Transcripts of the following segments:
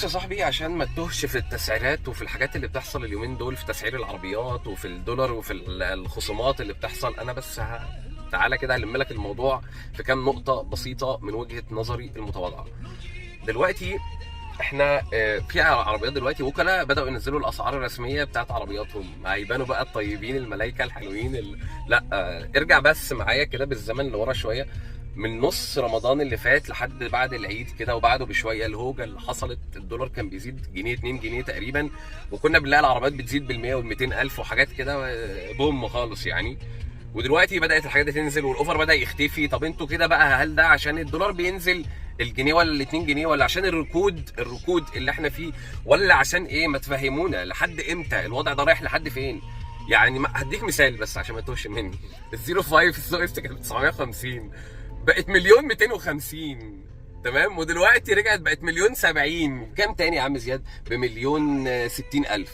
بص يا صاحبي، عشان ما تتوهش في التسعيرات وفي الحاجات اللي بتحصل اليومين دول في تسعير العربيات وفي الدولار وفي الخصومات اللي بتحصل، انا بس تعالى كده هلم لك الموضوع في كام نقطة بسيطة من وجهة نظري المتواضعة. دلوقتي احنا في عربيات دلوقتي وكلاء بدأوا ينزلوا الأسعار الرسمية بتاعت عربياتهم، هيبانوا بقى الطيبين الملايكة الحلوين لا، ارجع بس معايا كده بالزمن لورا شوية، من نص رمضان اللي فات لحد بعد العيد كده وبعده بشويه، الهوجه اللي حصلت الدولار كان بيزيد جنيه 2 جنيه تقريبا، وكنا بنلاقي العربيات بتزيد بال100 وال200 الف وحاجات كده بوم خالص يعني. ودلوقتي بدات الحاجات دي تنزل والاوفر بدا يختفي. طب انتوا كده بقى، هل ده عشان الدولار بينزل الجنيه ولا ال2 جنيه، ولا عشان الركود اللي احنا فيه، ولا عشان ايه؟ ما تفهمونا لحد امتى الوضع ده رايح لحد فين؟ يعني هديك مثال بس عشان ما تتوهش مني. الزيرو 5 السوق اف كانت 950، بقت مليون 250، تمام؟ ودلوقتي رجعت بقت مليون 70. كام تاني يا عم زياد؟ بمليون 60 الف.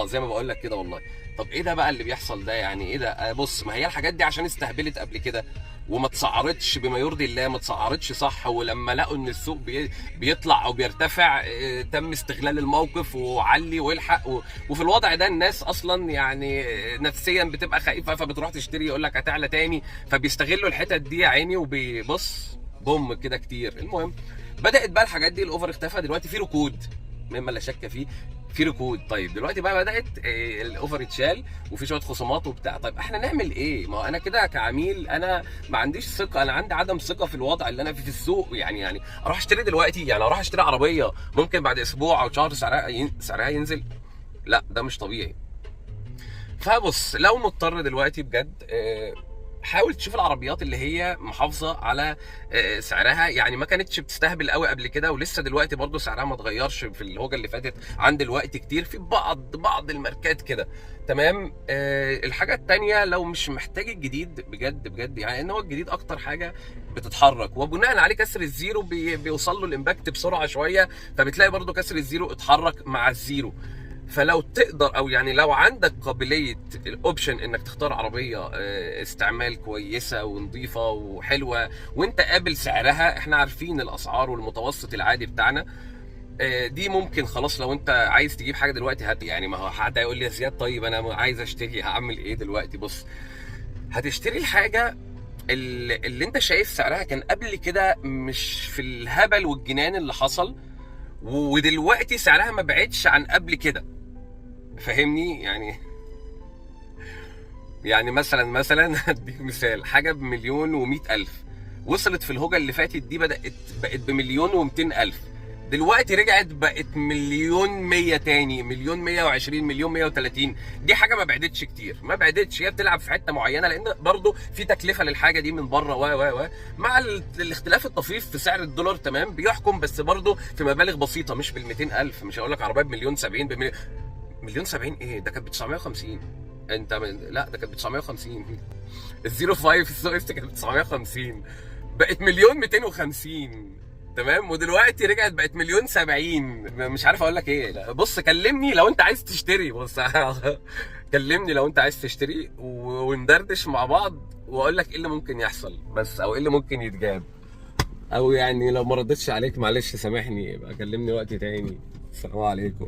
زي ما بقول لك كده والله. طب ايه ده بقى اللي بيحصل ده؟ يعني ايه ده؟ بص، ما هي الحاجات دي عشان استهبلت قبل كده وما اتسعرتش بما يرضي الله، ما اتسعرتش صح، ولما لقوا ان السوق بيطلع او بيرتفع، تم استغلال الموقف وعلي والحق وفي الوضع ده الناس اصلا يعني نفسيا بتبقى خايفه، فبتروح تشتري يقول لك هتعلى تاني، فبيستغلوا الحتت دي يا عيني، وبيبص بوم كده كتير. المهم، بدات بقى الحاجات دي، الاوفر اختفى، دلوقتي في ركود مما لا شك فيه، في ركود. طيب دلوقتي بقى بدات الاوفر يتشال وفي شويه خصومات وبتاع. طيب احنا نعمل ايه؟ ما هو انا كده كعميل انا ما عنديش ثقه، انا عندي عدم ثقه في الوضع اللي انا فيه في السوق. يعني اروح اشتري دلوقتي، يعني اروح اشتري عربيه ممكن بعد اسبوع او شهر سعرها ينزل؟ لا، ده مش طبيعي. فبص، لو مضطر دلوقتي بجد، حاول تشوف العربيات اللي هي محافظه على سعرها، يعني ما كانتش بتستهبل قوي قبل كده، ولسه دلوقتي برضو سعرها ما اتغيرش في الهوجه اللي فاتت عن دلوقتي كتير في بعض الماركات كده، تمام؟ الحاجه الثانيه، لو مش محتاج الجديد بجد بجد، يعني ان هو الجديد اكتر حاجه بتتحرك، وبناء عليه كسر الزيرو بيوصل له الامباكت بسرعه شويه، فبتلاقي برضو كسر الزيرو اتحرك مع الزيرو. فلو تقدر، او يعني لو عندك قابليه الاوبشن انك تختار عربيه استعمال كويسه ونظيفه وحلوه وانت قابل سعرها، احنا عارفين الاسعار والمتوسط العادي بتاعنا، دي ممكن خلاص. لو انت عايز تجيب حاجه دلوقتي يعني ما هو حد هيقول لي يا زياد طيب انا عايز اشتري، هعمل ايه دلوقتي؟ بص، هتشتري الحاجه اللي انت شايف سعرها كان قبل كده مش في الهبل والجنان اللي حصل، ودلوقتي سعرها ما بعدش عن قبل كده، فاهمني؟ يعني مثلا هديك مثال، حاجه بمليون و100 الف وصلت في الهوجه اللي فاتت دي، بقت بمليون و200 الف، دلوقتي رجعت بقت مليون 100 تاني، مليون 120، مليون 130. دي حاجه ما بعدتش كتير، ما بعدتش، هي بتلعب في حته معينه، لان برضو في تكلفه للحاجه دي من بره و مع الاختلاف الطفيف في سعر الدولار، تمام؟ بيحكم، بس برضو في مبالغ بسيطه، مش بال200 الف. مش هقول لك عربيه بمليون 70 مليون 70 ايه ده؟ كانت ب 950. لا، ده كانت ب 950. الزيرو 5 السوق اف كانت ب 950، بقت مليون 250، تمام؟ ودلوقتي رجعت بقت مليون 70. مش عارف اقول لك ايه. لا بص، كلمني لو انت عايز تشتري. بص كلمني لو انت عايز تشتري وندردش مع بعض، واقول لك ايه اللي ممكن يحصل بس، او ايه اللي ممكن يتجاب، او يعني لو ما ردتش عليك معلش سامحني، يبقى كلمني وقت تاني. السلام عليكم.